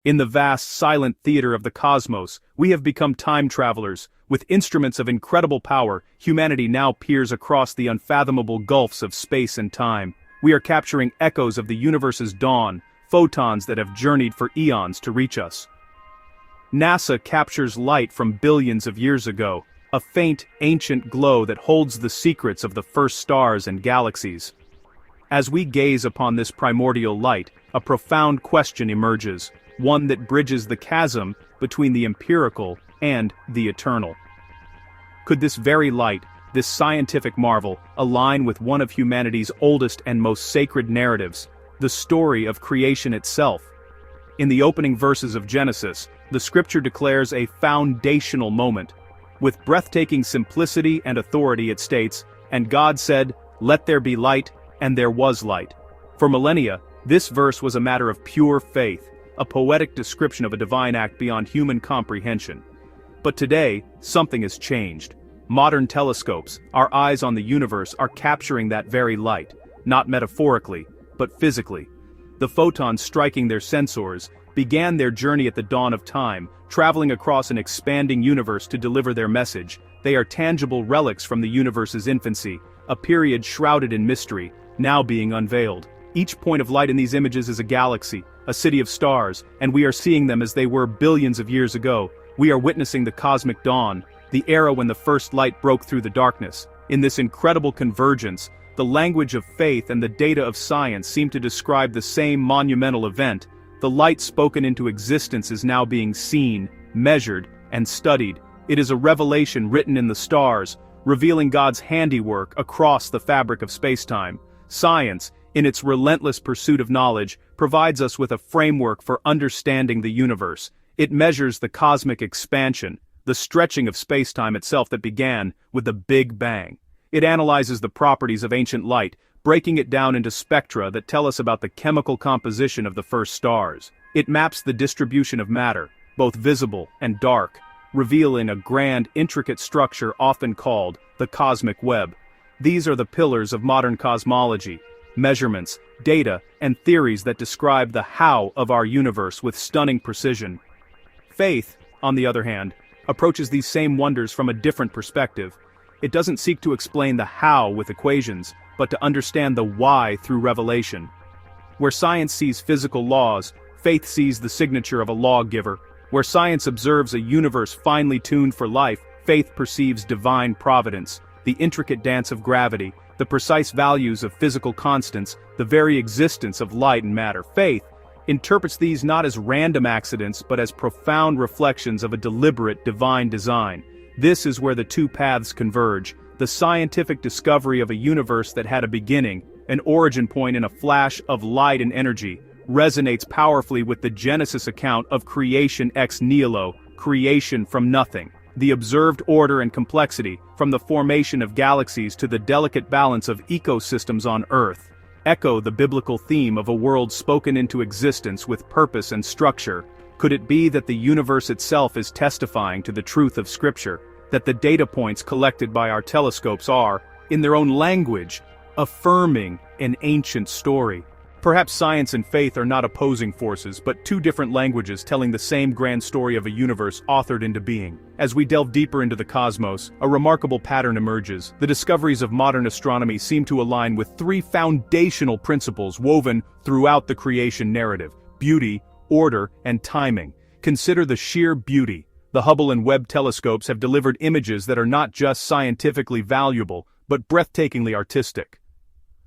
In the vast, silent theater of the cosmos, we have become time travelers. With instruments of incredible power, humanity now peers across the unfathomable gulfs of space and time. We are capturing echoes of the universe's dawn, photons that have journeyed for eons to reach us. NASA captures light from billions of years ago, a faint, ancient glow that holds the secrets of the first stars and galaxies. As we gaze upon this primordial light, a profound question emerges, one that bridges the chasm between the empirical and the eternal. Could this very light, this scientific marvel, align with one of humanity's oldest and most sacred narratives, the story of creation itself? In the opening verses of Genesis, the scripture declares a foundational moment. With breathtaking simplicity and authority it states, "And God said, 'Let there be light,' and there was light." For millennia, this verse was a matter of pure faith, a poetic description of a divine act beyond human comprehension. But today, something has changed. Modern telescopes, our eyes on the universe, are capturing that very light, not metaphorically, but physically. The photons striking their sensors began their journey at the dawn of time, traveling across an expanding universe to deliver their message. They are tangible relics from the universe's infancy, a period shrouded in mystery, now being unveiled. Each point of light in these images is a galaxy, a city of stars, and we are seeing them as they were billions of years ago. We are witnessing the cosmic dawn, the era when the first light broke through the darkness. In this incredible convergence, the language of faith and the data of science seem to describe the same monumental event. The light spoken into existence is now being seen, measured, and studied. It is a revelation written in the stars, revealing God's handiwork across the fabric of spacetime. Science, in its relentless pursuit of knowledge, provides us with a framework for understanding the universe. It measures the cosmic expansion, the stretching of spacetime itself that began with the Big Bang. It analyzes the properties of ancient light, breaking it down into spectra that tell us about the chemical composition of the first stars. It maps the distribution of matter, both visible and dark, revealing a grand, intricate structure often called the cosmic web. These are the pillars of modern cosmology: measurements, data, and theories that describe the how of our universe with stunning precision. Faith, on the other hand, approaches these same wonders from a different perspective. It doesn't seek to explain the how with equations, but to understand the why through revelation. Where science sees physical laws, faith sees the signature of a lawgiver. Where science observes a universe finely tuned for life, faith perceives divine providence, the intricate dance of gravity, the precise values of physical constants, the very existence of light and matter. Faith interprets these not as random accidents but as profound reflections of a deliberate divine design. This is where the two paths converge. The scientific discovery of a universe that had a beginning, an origin point in a flash of light and energy, resonates powerfully with the Genesis account of creation ex nihilo, creation from nothing. The observed order and complexity, from the formation of galaxies to the delicate balance of ecosystems on Earth, echo the biblical theme of a world spoken into existence with purpose and structure. Could it be that the universe itself is testifying to the truth of Scripture, that the data points collected by our telescopes are, in their own language, affirming an ancient story? Perhaps science and faith are not opposing forces, but two different languages telling the same grand story of a universe authored into being. As we delve deeper into the cosmos, a remarkable pattern emerges. The discoveries of modern astronomy seem to align with three foundational principles woven throughout the creation narrative: beauty, order, and timing. Consider the sheer beauty. The Hubble and Webb telescopes have delivered images that are not just scientifically valuable, but breathtakingly artistic.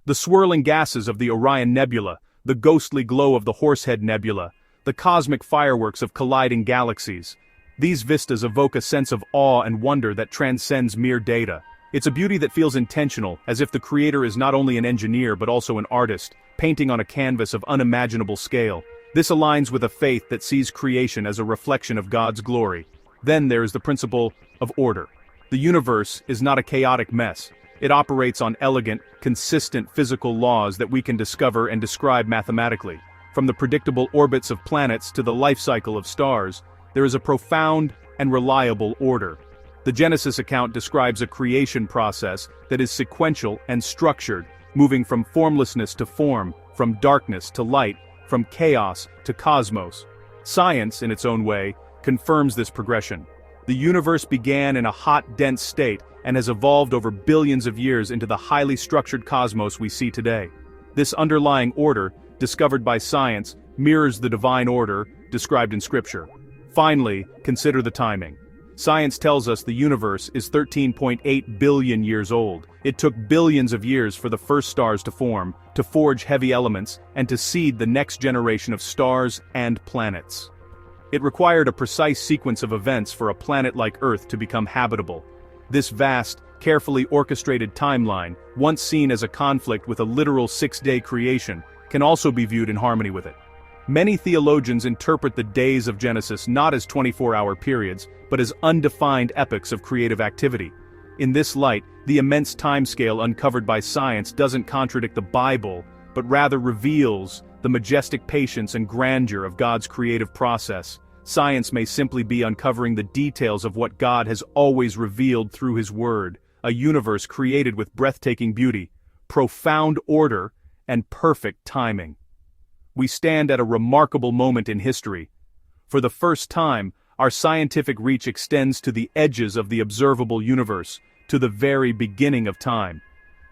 The swirling gases of the Orion Nebula, the ghostly glow of the Horsehead Nebula, the cosmic fireworks of colliding galaxies. These vistas evoke a sense of awe and wonder that transcends mere data. It's a beauty that feels intentional, as if the creator is not only an engineer but also an artist, painting on a canvas of unimaginable scale. This aligns with a faith that sees creation as a reflection of God's glory. Then there is the principle of order. The universe is not a chaotic mess. It operates on elegant, consistent physical laws that we can discover and describe mathematically. From the predictable orbits of planets to the life cycle of stars, there is a profound and reliable order. The Genesis account describes a creation process that is sequential and structured, moving from formlessness to form, from darkness to light, from chaos to cosmos. Science, in its own way, confirms this progression. The universe began in a hot, dense state and has evolved over billions of years into the highly structured cosmos we see today. This underlying order, discovered by science, mirrors the divine order described in Scripture. Finally, consider the timing. Science tells us the universe is 13.8 billion years old. It took billions of years for the first stars to form, to forge heavy elements, and to seed the next generation of stars and planets. It required a precise sequence of events for a planet like Earth to become habitable. This vast, carefully orchestrated timeline, once seen as a conflict with a literal six-day creation, can also be viewed in harmony with it. Many theologians interpret the days of Genesis not as 24-hour periods, but as undefined epochs of creative activity. In this light, the immense timescale uncovered by science doesn't contradict the Bible, but rather reveals the majestic patience and grandeur of God's creative process. Science may simply be uncovering the details of what God has always revealed through His Word, a universe created with breathtaking beauty, profound order, and perfect timing. We stand at a remarkable moment in history. For the first time, our scientific reach extends to the edges of the observable universe, to the very beginning of time.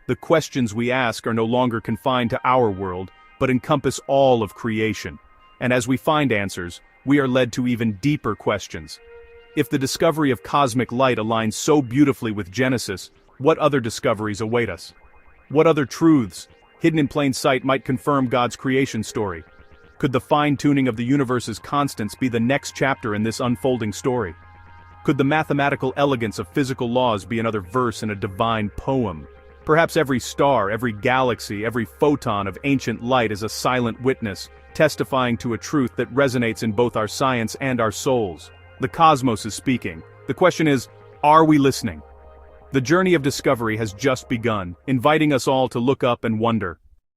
The questions we ask are no longer confined to our world, but encompass all of creation. And as we find answers, we are led to even deeper questions. If the discovery of cosmic light aligns so beautifully with Genesis, what other discoveries await us? What other truths, hidden in plain sight, might confirm God's creation story? Could the fine-tuning of the universe's constants be the next chapter in this unfolding story? Could the mathematical elegance of physical laws be another verse in a divine poem? Perhaps every star, every galaxy, every photon of ancient light is a silent witness, testifying to a truth that resonates in both our science and our souls. The cosmos is speaking. The question is, are we listening? The journey of discovery has just begun, inviting us all to look up and wonder.